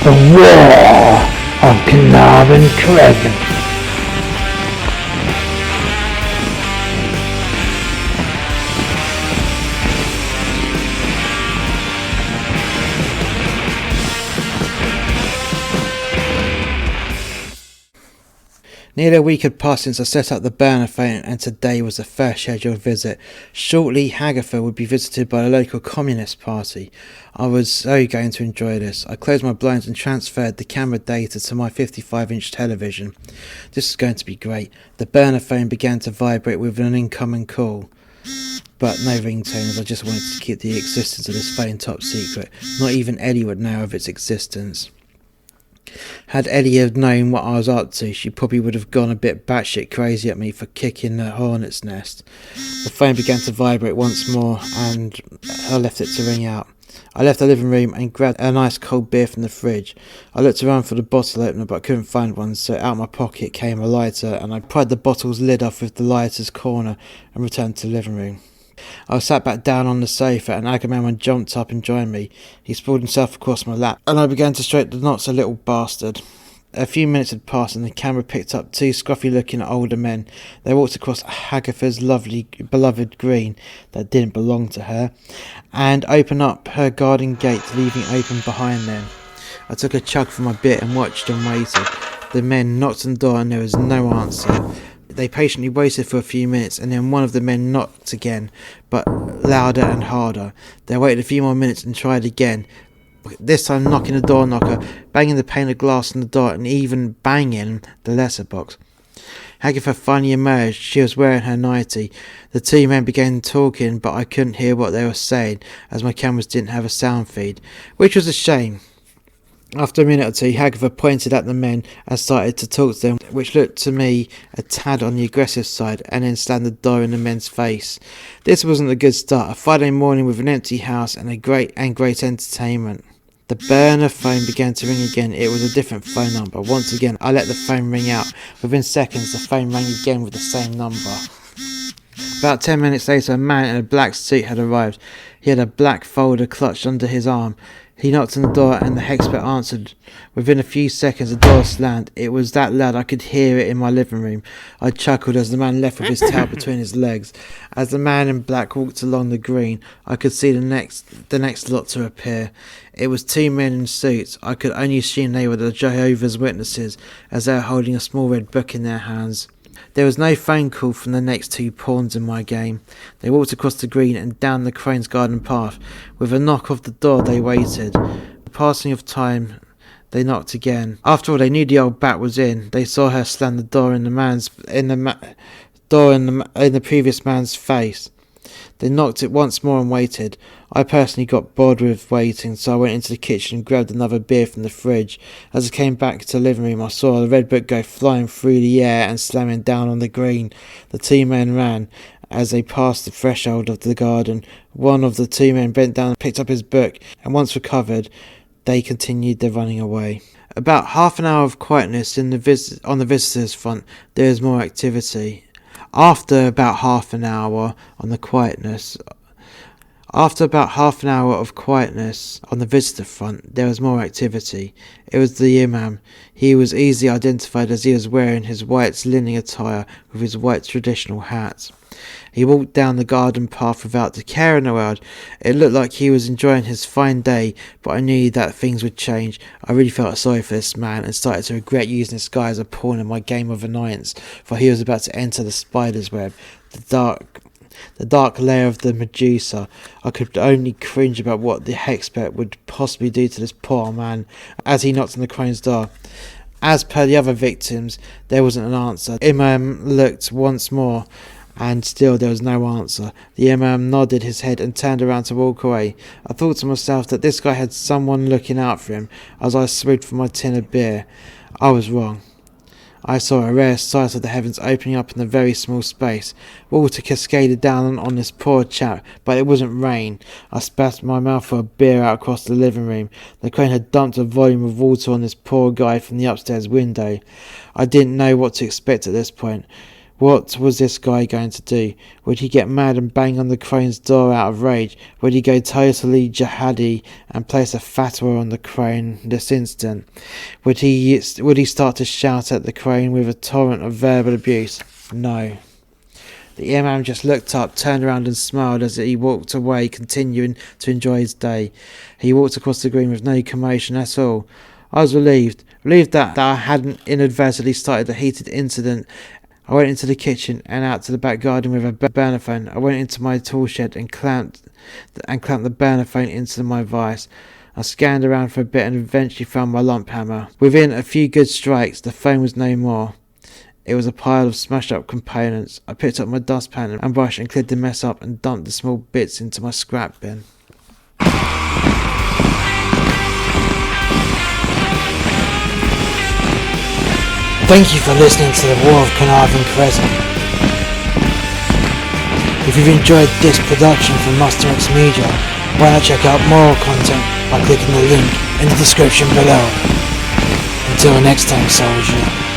The War of Caernarvon Crescent. Nearly a week had passed since I set up the burner phone, and today was the first scheduled visit. Shortly, Hagatha would be visited by the local Communist Party. I was so going to enjoy this. I closed my blinds and transferred the camera data to my 55-inch television. This was going to be great. The burner phone began to vibrate with an incoming call. But no ringtone, as I just wanted to keep the existence of this phone top secret. Not even Ellie would know of its existence. Had Ellie had known what I was up to, she probably would have gone a bit batshit crazy at me for kicking the hornet's nest. The phone began to vibrate once more, and I left it to ring out. I left the living room and grabbed a nice cold beer from the fridge. I looked around for the bottle opener, but couldn't find one, so out of my pocket came a lighter, and I pried the bottle's lid off with the lighter's corner and returned to the living room. I sat back down on the sofa, and Agamemnon jumped up and joined me. He sprawled himself across my lap, and I began to stroke the knots a little bastard. A few minutes had passed, and the camera picked up two scruffy-looking older men. They walked across Hagatha's lovely, beloved green that didn't belong to her, and opened up her garden gate, leaving open behind them. I took a chug from my beer and watched and waited. The men knocked on the door, and there was no answer. They patiently waited for a few minutes, and then one of the men knocked again, but louder and harder. They waited a few more minutes and tried again, this time knocking the door knocker, banging the pane of glass on the door, and even banging the letterbox. Hagatha finally emerged. She was wearing her nightie. The two men began talking, but I couldn't hear what they were saying, as my cameras didn't have a sound feed, which was a shame. After a minute or two, Hagatha pointed at the men and started to talk to them, which looked to me a tad on the aggressive side, and then slammed the door in the men's face. This wasn't a good start. A Friday morning with an empty house and great entertainment. The burner phone began to ring again. It was a different phone number. Once again, I let the phone ring out. Within seconds, the phone rang again with the same number. About 10 minutes later, a man in a black suit had arrived. He had a black folder clutched under his arm. He knocked on the door, and the expert answered. Within a few seconds, the door slammed. It was that loud I could hear it in my living room. I chuckled as the man left with his tail between his legs. As the man in black walked along the green, I could see the next lot to appear. It was two men in suits. I could only assume they were the Jehovah's Witnesses, as they were holding a small red book in their hands. There was no phone call from the next two pawns in my game. They walked across the green and down the Crane's garden path. With a knock of the door, they waited. The passing of time, they knocked again. After all, they knew the old bat was in. They saw her slam the door in the previous man's face. They knocked it once more and waited. I personally got bored with waiting, so I went into the kitchen and grabbed another beer from the fridge. As I came back to the living room, I saw the red book go flying through the air and slamming down on the green. The two men ran. As they passed the threshold of the garden, one of the two men bent down and picked up his book, and once recovered, they continued their running away. About half an hour of quietness on the visitors' front. There is more activity. After about half an hour of quietness on the visitor front, there was more activity. It was the imam. He was easily identified as he was wearing his white linen attire with his white traditional hat. He walked down the garden path without caring a word. It looked like he was enjoying his fine day, but I knew that things would change. I really felt sorry for this man and started to regret using this guy as a pawn in my game of annoyance, for he was about to enter the spider's web, the dark lair of the Medusa. I could only cringe about what the expert would possibly do to this poor man as he knocked on the Crane's door. As per the other victims, there wasn't an answer. Imam looked once more, and still there was no answer. The imam nodded his head and turned around to walk away. I thought to myself that this guy had someone looking out for him as I swigged from my tin of beer. I was wrong. I saw a rare sight of the heavens opening up in a very small space. Water cascaded down on this poor chap, but it wasn't rain. I spat my mouthful of beer out across the living room. The Crane had dumped a volume of water on this poor guy from the upstairs window. I didn't know what to expect at this point. What was this guy going to do? Would he get mad and bang on the crane's door out of rage? Would he go totally jihadi and place a fatwa on the crane this instant? Would he start to shout at the crane with a torrent of verbal abuse? No. The imam just looked up, turned around and smiled as he walked away, continuing to enjoy his day. He walked across the green with no commotion at all. I was relieved that I hadn't inadvertently started a heated incident. I went into the kitchen and out to the back garden with a burner phone. I went into my tool shed and clamped the burner phone into my vise. I scanned around for a bit and eventually found my lump hammer. Within a few good strikes, the phone was no more. It was a pile of smashed up components. I picked up my dustpan and brush and cleared the mess up and dumped the small bits into my scrap bin. Thank you for listening to the War of Caernarvon Crescent. If you've enjoyed this production from Master X Media, why not check out more content by clicking the link in the description below. Until next time, soldier.